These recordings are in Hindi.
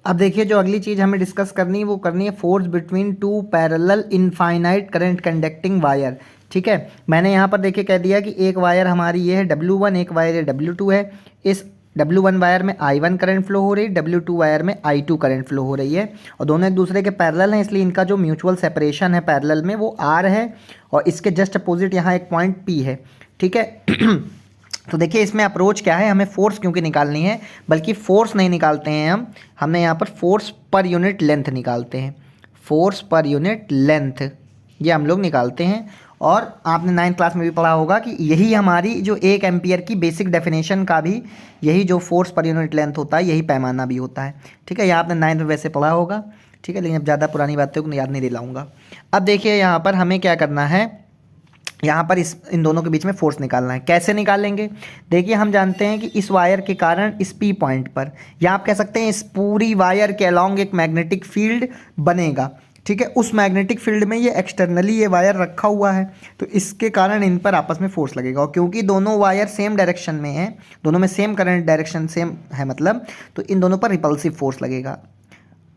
अब देखिए जो अगली चीज़ हमें डिस्कस करनी है वो करनी है force between two parallel infinite current conducting wire. ठीक है, मैंने यहाँ पर देखिए कह दिया कि एक वायर हमारी ये है W1, एक वायर ये W2 है। इस W1 वायर में I1 करंट फ्लो हो रही है, W2 वायर में I2 करंट फ्लो हो रही है और दोनों एक दूसरे के पैरेलल हैं, इसलिए इनका जो म्यूचुअल सेपरेशन है पैरेलल में वो R है और इसके जस्ट अपोजिट यहाँ एक पॉइंट P है। ठीक है तो देखिए इसमें अप्रोच क्या है, हमें फोर्स क्योंकि निकालनी है, बल्कि फोर्स नहीं निकालते हैं हमने यहाँ पर फोर्स पर यूनिट लेंथ निकालते हैं। फोर्स पर यूनिट लेंथ ये हम लोग निकालते हैं। और आपने 9th क्लास में भी पढ़ा होगा कि यही हमारी जो 1 एम्पियर की बेसिक डेफिनेशन का भी यही जो फोर्स पर यूनिट लेंथ होता है यही पैमाना भी होता है। ठीक है, यह आपने 9th में वैसे पढ़ा होगा। ठीक है, लेकिन अब ज़्यादा पुरानी बातों को याद नहीं दिलाऊंगा। अब देखिए यहाँ पर हमें क्या करना है, यहाँ पर इन दोनों के बीच में फोर्स निकालना है। कैसे निकालेंगे, देखिए हम जानते हैं कि इस वायर के कारण इस P पॉइंट पर, या आप कह सकते हैं इस पूरी वायर के अलॉन्ग एक मैग्नेटिक फील्ड बनेगा। ठीक है, उस मैग्नेटिक फील्ड में ये एक्सटर्नली ये वायर रखा हुआ है, तो इसके कारण इन पर आपस में फोर्स लगेगा। और क्योंकि दोनों वायर सेम डायरेक्शन में हैं, दोनों में सेम करंट डायरेक्शन सेम है मतलब, तो इन दोनों पर रिपल्सिव फोर्स लगेगा,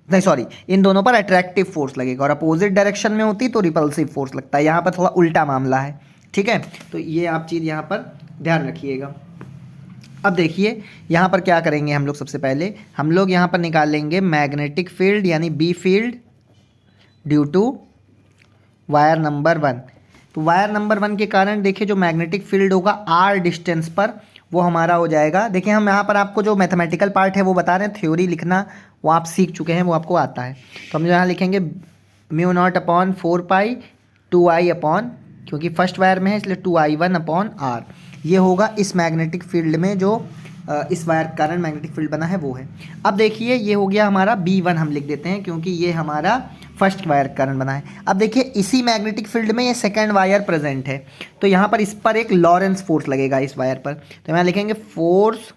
नहीं सॉरी, इन दोनों पर अट्रैक्टिव फोर्स लगेगा। और अपोजिट डायरेक्शन में होती तो रिपल्सिव फोर्स लगता है। यहाँ पर थोड़ा उल्टा मामला है। ठीक है, तो ये आप चीज़ यहाँ पर ध्यान रखिएगा। अब देखिए यहाँ पर क्या करेंगे हम लोग, सबसे पहले हम लोग यहाँ पर निकालेंगे मैग्नेटिक फील्ड यानी B field due to wire number 1। तो वायर नंबर 1 के कारण देखिए जो मैग्नेटिक फील्ड होगा R डिस्टेंस पर वो हमारा हो जाएगा। देखिए हम यहाँ पर आपको जो मैथमेटिकल पार्ट है वो बता रहे हैं, थ्योरी लिखना वो आप सीख चुके हैं, वो आपको आता है। तो हम यहाँ लिखेंगे μ0/4π 2I अपॉन, क्योंकि फर्स्ट वायर में है इसलिए 2I1/R। ये होगा इस मैग्नेटिक फील्ड में जो इस वायर के कारण मैग्नेटिक फील्ड बना है वो है। अब देखिए ये हो गया हमारा B1, हम लिख देते हैं क्योंकि ये हमारा फर्स्ट वायर के कारण बना है। अब देखिए इसी मैग्नेटिक फील्ड में ये सेकंड वायर प्रेजेंट है, तो यहाँ पर इस पर एक लॉरेंस फोर्स लगेगा इस वायर पर। तो यहाँ लिखेंगे force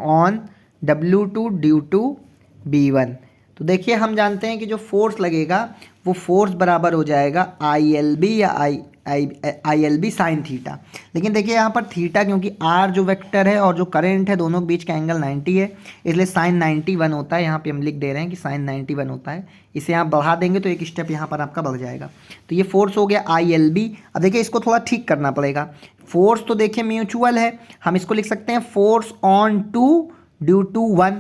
on W2 due to B1। तो देखिए हम जानते हैं कि जो फोर्स लगेगा वो फोर्स बराबर हो जाएगा ILB या ILB साइन थीटा। लेकिन देखिए यहाँ पर थीटा, क्योंकि R जो वेक्टर है और जो करंट है दोनों के बीच का एंगल 90 है, इसलिए साइन 91 होता है। यहाँ पे हम लिख दे रहे हैं कि साइन 91 होता है। इसे आप बढ़ा देंगे तो एक स्टेप यहाँ पर आपका बढ़ जाएगा। तो ये फोर्स हो गया ILB। अब देखिए इसको थोड़ा ठीक करना पड़ेगा। फोर्स तो देखिए म्यूचुअल है, हम इसको लिख सकते हैं फोर्स ऑन 2 ड्यू टू 1।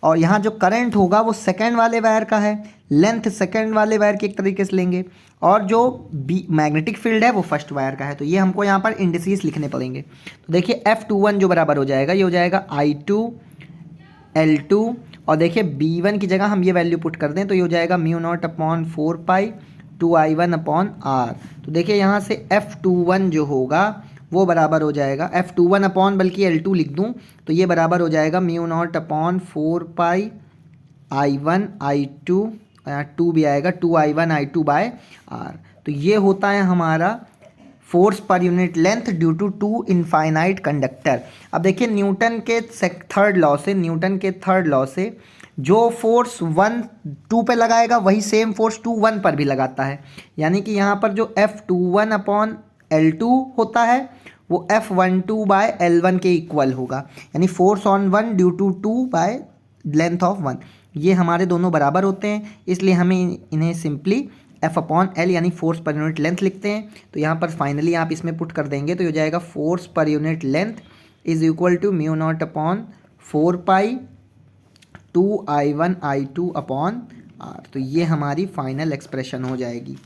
और यहाँ जो करंट होगा वो सेकंड वाले वायर का है, लेंथ सेकंड वाले वायर की एक तरीके से लेंगे, और जो मैग्नेटिक फील्ड है वो फर्स्ट वायर का है। तो ये हमको यहाँ पर इंडिसेस लिखने पड़ेंगे। तो देखिए F21 जो बराबर हो जाएगा ये हो जाएगा I2 L2, और देखिए B1 की जगह हम ये वैल्यू पुट कर दें तो ये हो जाएगा μ0/4π 2I1/R। तो देखिए यहाँ से F21 जो होगा वो बराबर हो जाएगा F21 अपॉन, बल्कि L2 लिख दूं तो ये बराबर हो जाएगा μ0/4π I1 I2, 2 भी आएगा 2I1 I2/R। तो ये होता है हमारा फोर्स पर unit length due to 2 infinite conductor. अब देखिए न्यूटन के थर्ड लॉ से जो फोर्स 1 2 पे लगाएगा वही सेम फोर्स 2 1 पर भी लगाता है। यानी कि यहाँ पर जो F21 अपॉन L2 होता है वो F12/L1 के इक्वल होगा, यानी force on 1 due to 2 by length of 1। ये हमारे दोनों बराबर होते हैं, इसलिए हमें इन्हें सिंपली F/L यानी फोर्स पर यूनिट लेंथ लिखते हैं। तो यहाँ पर फाइनली आप इसमें पुट कर देंगे तो ये हो जाएगा फोर्स पर unit length is equal to μ0/4π 2I1 I2/R। तो ये हमारी फाइनल एक्सप्रेशन हो जाएगी।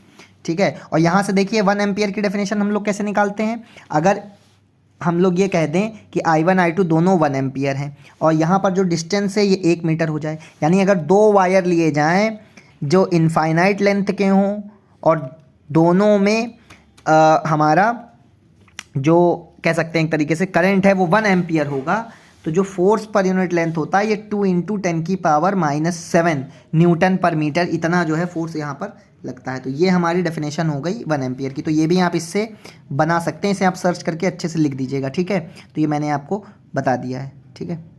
ठीक है, और यहाँ से देखिए 1 एम्पियर की डेफिनेशन हम लोग कैसे निकालते हैं। अगर हम लोग ये कह दें कि I1 I2 दोनों 1 एम्पियर हैं और यहाँ पर जो डिस्टेंस है ये 1 मीटर हो जाए, यानी अगर 2 वायर लिए जाएं जो इनफाइनाइट लेंथ के हों और दोनों में हमारा जो कह सकते हैं एक तरीके से करंट है वो 1 एम्पियर होगा, तो जो फोर्स पर यूनिट लेंथ होता है ये 2 × 10⁻⁷ न्यूटन पर मीटर, इतना जो है फोर्स यहाँ पर लगता है। तो ये हमारी डेफिनेशन हो गई 1 एम्पियर की। तो ये भी आप इससे बना सकते हैं, इसे आप सर्च करके अच्छे से लिख दीजिएगा। ठीक है, तो ये मैंने आपको बता दिया है। ठीक है।